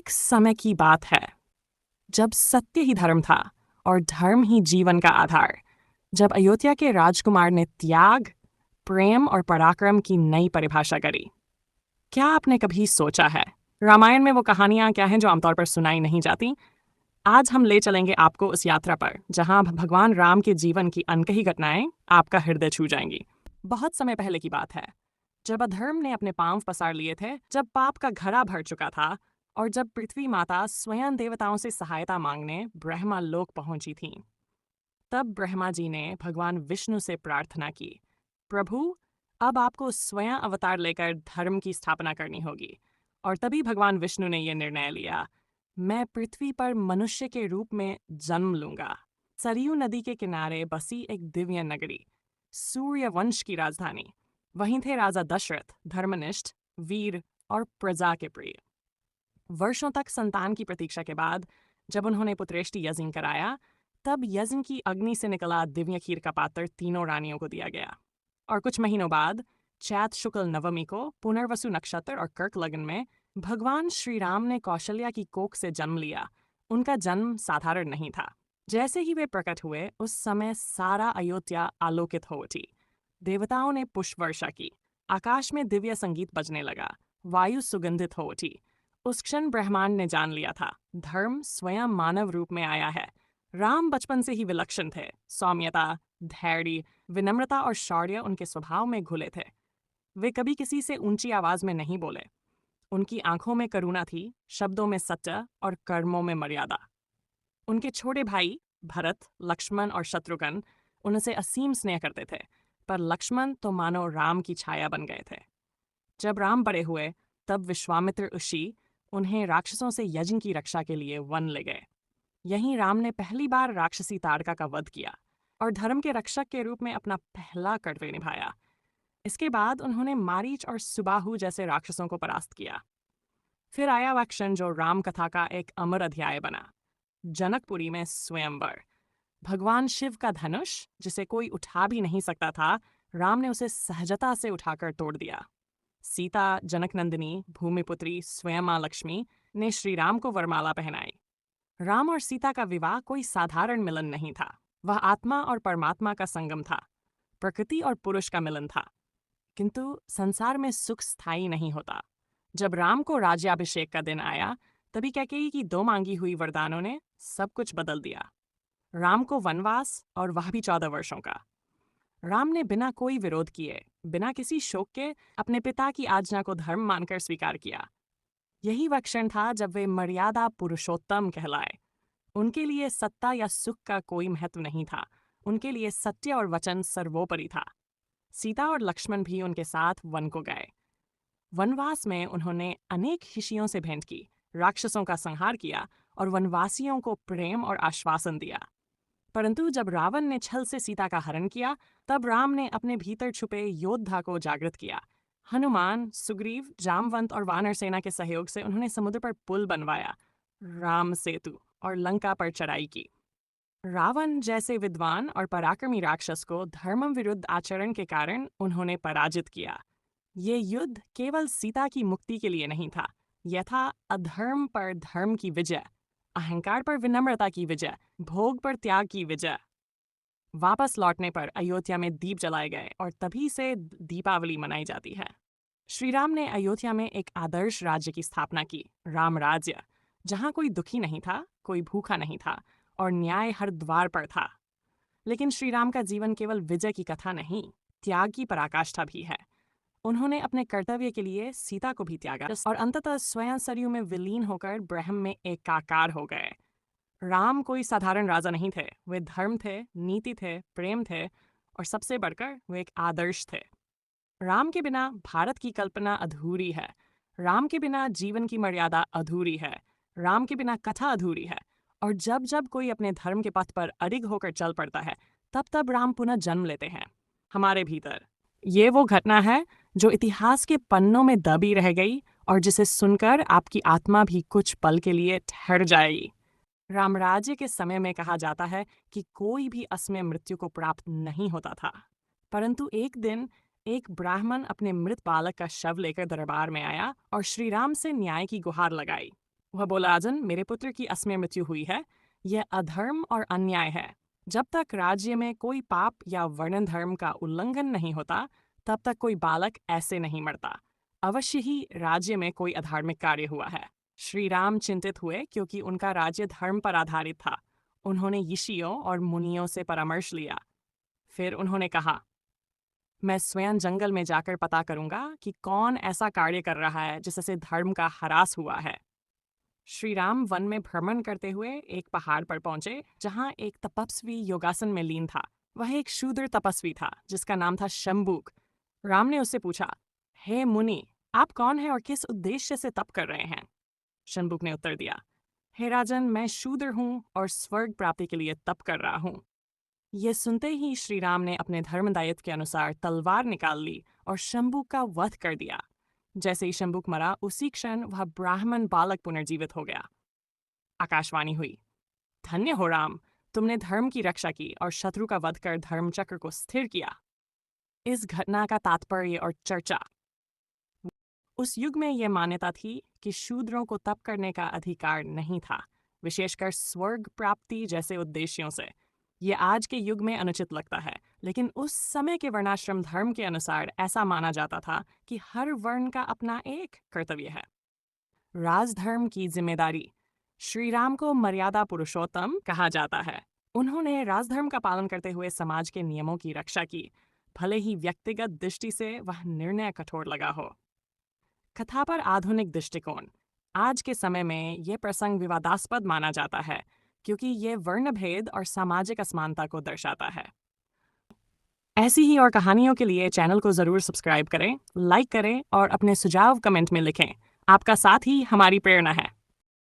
एक समय की बात है जब सत्य ही धर्म था और धर्म ही जीवन का आधार। जब अयोध्या के राजकुमार ने त्याग, प्रेम और पराक्रम की नई परिभाषा करी। क्या आपने कभी सोचा है रामायण में वो कहानियां क्या हैं जो आमतौर पर सुनाई नहीं जाती? आज हम ले चलेंगे आपको उस यात्रा पर जहां भगवान राम के जीवन की अनकही घटनाएं आपका हृदय छू जाएंगी। बहुत समय पहले की बात है, जब अधर्म ने अपने पांव पसार लिए थे, जब पाप का घड़ा भर चुका था और जब पृथ्वी माता स्वयं देवताओं से सहायता मांगने ब्रह्मा लोक पहुंची थी। तब ब्रह्मा जी ने भगवान विष्णु से प्रार्थना की, प्रभु, अब आपको स्वयं अवतार लेकर धर्म की स्थापना करनी होगी। और तभी भगवान विष्णु ने यह निर्णय लिया, मैं पृथ्वी पर मनुष्य के रूप में जन्म लूंगा। सरयू नदी के किनारे बसी एक दिव्य नगरी, सूर्यवंश की राजधानी। वहीं थे राजा दशरथ, धर्मनिष्ठ, वीर और प्रजा के प्रिय। वर्षों तक संतान की प्रतीक्षा के बाद जब उन्होंने पुत्रेष्टि यज्ञ कराया, तब यज्ञ की अग्नि से निकला दिव्य खीर का पात्र तीनों रानियों को दिया गया। और कुछ महीनों बाद चैत शुक्ल नवमी को पुनर्वसु नक्षत्र और कर्क लग्न में भगवान श्री राम ने कौशल्या की कोख से जन्म लिया। उनका जन्म साधारण नहीं था। जैसे ही वे प्रकट हुए, उस समय सारा अयोध्या आलोकित हो उठी। देवताओं ने पुष्प वर्षा की, आकाश में दिव्य संगीत बजने लगा, वायु सुगंधित हो उठी। उस क्षण ब्रह्मांड ने जान लिया था, धर्म स्वयं मानव रूप में आया है। राम बचपन से ही विलक्षण थे। सौम्यता, धैर्य, विनम्रता और शौर्य उनके स्वभाव में घुले थे। वे कभी किसी से ऊंची आवाज में नहीं बोले। उनकी आंखों में करुणा थी, शब्दों में सत्य और कर्मों में मर्यादा। उनके छोटे भाई भरत, लक्ष्मण और शत्रुघ्न उनसे असीम स्नेह करते थे, पर लक्ष्मण तो मानो राम की छाया बन गए थे। जब राम बड़े हुए, तब विश्वामित्र ऋषि उन्हें राक्षसों से यज्ञ की रक्षा के लिए वन ले गए। यहीं राम ने पहली बार राक्षसी ताड़का का वध किया और धर्म के रक्षक के रूप में अपना पहला कर्तव्य निभाया। इसके बाद उन्होंने मारीच और सुबाहु जैसे राक्षसों को परास्त किया। फिर आया वह क्षण जो राम कथा का एक अमर अध्याय बना, जनकपुरी में स्वयंवर। भगवान शिव का धनुष, जिसे कोई उठा भी नहीं सकता था, राम ने उसे सहजता से उठाकर तोड़ दिया। सीता, जनकनंदिनी, भूमिपुत्री स्वयं मां लक्ष्मी ने श्री राम को वरमाला पहनाई। राम और सीता का विवाह कोई साधारण मिलन नहीं था, वह आत्मा और परमात्मा का संगम था, प्रकृति और पुरुष का मिलन था। किंतु संसार में सुख स्थायी नहीं होता। जब राम को राज्याभिषेक का दिन आया, तभी कैकेयी की 2 मांगी हुई वरदानों ने सब कुछ बदल दिया। राम को वनवास, और वह भी 14 वर्षों का। राम ने बिना कोई विरोध किए, बिना किसी शोक के अपने पिता की आज्ञा को धर्म मानकर स्वीकार किया। यही वह क्षण था जब वे मर्यादा पुरुषोत्तम कहलाए। उनके लिए सत्ता या सुख का कोई महत्व नहीं था, उनके लिए सत्य और वचन सर्वोपरि था। सीता और लक्ष्मण भी उनके साथ वन को गए। वनवास में उन्होंने अनेक ऋषियों से भेंट की, राक्षसों का संहार किया और वनवासियों को प्रेम और आश्वासन दिया। परंतु जब रावण ने छल से सीता का हरण किया, तब राम ने अपने भीतर छुपे योद्धा को जागृत किया। हनुमान, सुग्रीव, जामवंत और वानर सेना के सहयोग से उन्होंने समुद्र पर पुल बनवाया, राम सेतु, और लंका पर चढ़ाई की। रावण जैसे विद्वान और पराक्रमी राक्षस को धर्म विरुद्ध आचरण के कारण उन्होंने पराजित किया। ये युद्ध केवल सीता की मुक्ति के लिए नहीं था, यह था अधर्म पर धर्म की विजय, अहंकार पर विनम्रता की विजय, भोग पर त्याग की विजय। वापस लौटने पर अयोध्या में दीप जलाए गए और तभी से दीपावली मनाई जाती है। श्री राम ने अयोध्या में एक आदर्श राज्य की स्थापना की, राम राज्य, जहां कोई दुखी नहीं था, कोई भूखा नहीं था और न्याय हर द्वार पर था। लेकिन श्री राम का जीवन केवल विजय की कथा नहीं, त्याग की पराकाष्ठा भी है। उन्होंने अपने कर्तव्य के लिए सीता को भी त्यागा और अंततः स्वयं सरयू में विलीन होकर ब्रह्म में एकाकार हो गए। राम कोई साधारण राजा नहीं थे, वे धर्म थे, नीति थे, प्रेम थे और सबसे बढ़कर वे एक आदर्श थे। राम के बिना भारत की कल्पना अधूरी है, राम के बिना जीवन की मर्यादा अधूरी है, राम के बिना कथा अधूरी है। और जब जब कोई अपने धर्म के पथ पर अडिग होकर चल पड़ता है, तब तब राम पुनः जन्म लेते हैं हमारे भीतर। ये वो घटना है जो इतिहास के पन्नों में दबी रह गई और जिसे सुनकर आपकी आत्मा भी कुछ पल के लिए ठहर जाएगी। रामराज्य के समय में कहा जाता है कि कोई भी असमय मृत्यु को प्राप्त नहीं होता था, परंतु एक दिन एक ब्राह्मण अपने मृत बालक का शव लेकर दरबार में आया और श्री राम से न्याय की गुहार लगाई। वह बोला, राजन, मेरे पुत्र की असमय मृत्यु हुई है। यह अधर्म और अन्याय है। जब तक राज्य में कोई पाप या वर्णन धर्म का उल्लंघन नहीं होता, तब तक कोई बालक ऐसे नहीं मरता। अवश्य ही राज्य में कोई अधार्मिक कार्य हुआ है। श्री राम चिंतित हुए क्योंकि उनका राज्य धर्म पर आधारित था। उन्होंने ऋषियों और मुनियों से परामर्श लिया। फिर उन्होंने कहा, मैं स्वयं जंगल में जाकर पता करूंगा कि कौन ऐसा कार्य कर रहा है जिससे धर्म का ह्रास हुआ है। श्री राम वन में भ्रमण करते हुए एक पहाड़ पर पहुंचे जहां एक तपस्वी योगासन में लीन था। वह एक शूद्र तपस्वी था जिसका नाम था शंबुक। राम ने उससे पूछा, हे मुनि, आप कौन हैं और किस उद्देश्य से तप कर रहे हैं? शंबुक ने उत्तर दिया, हे राजन, मैं शूद्र हूँ और स्वर्ग प्राप्ति के लिए तप कर रहा हूँ। ये सुनते ही श्री राम ने अपने धर्मदायित्व के अनुसार तलवार निकाल ली और शंबुक का वध कर दिया। जैसे ही शंबुक मरा, उसी क्षण वह ब्राह्मण बालक पुनर्जीवित हो गया। आकाशवाणी हुई, धन्य हो राम, तुमने धर्म की रक्षा की और शत्रु का वध कर धर्मचक्र को स्थिर किया। इस घटना का तात्पर्य और चर्चा। उस युग में यह मान्यता थी कि शूद्रों को तप करने का अधिकार नहीं था, विशेषकर स्वर्ग प्राप्ति जैसे उद्देश्यों से। ये आज के युग में अनुचित लगता है, लेकिन उस समय के वर्णाश्रम धर्म के अनुसार ऐसा माना जाता था कि हर वर्ण का अपना एक कर्तव्य है। राजधर्म की जिम्मेदारी। श्री राम को मर्यादा पुरुषोत्तम कहा जाता है। उन्होंने राजधर्म का पालन करते हुए समाज के नियमों की रक्षा की, भले ही व्यक्तिगत दृष्टि से वह निर्णय कठोर लगा हो। कथा पर आधुनिक दृष्टिकोण। आज के समय में यह प्रसंग विवादास्पद माना जाता है क्योंकि यह वर्णभेद और सामाजिक असमानता को दर्शाता है। ऐसी ही और कहानियों के लिए चैनल को ज़रूर सब्सक्राइब करें, लाइक करें और अपने सुझाव कमेंट में लिखें। आपका साथ ही हमारी प्रेरणा है।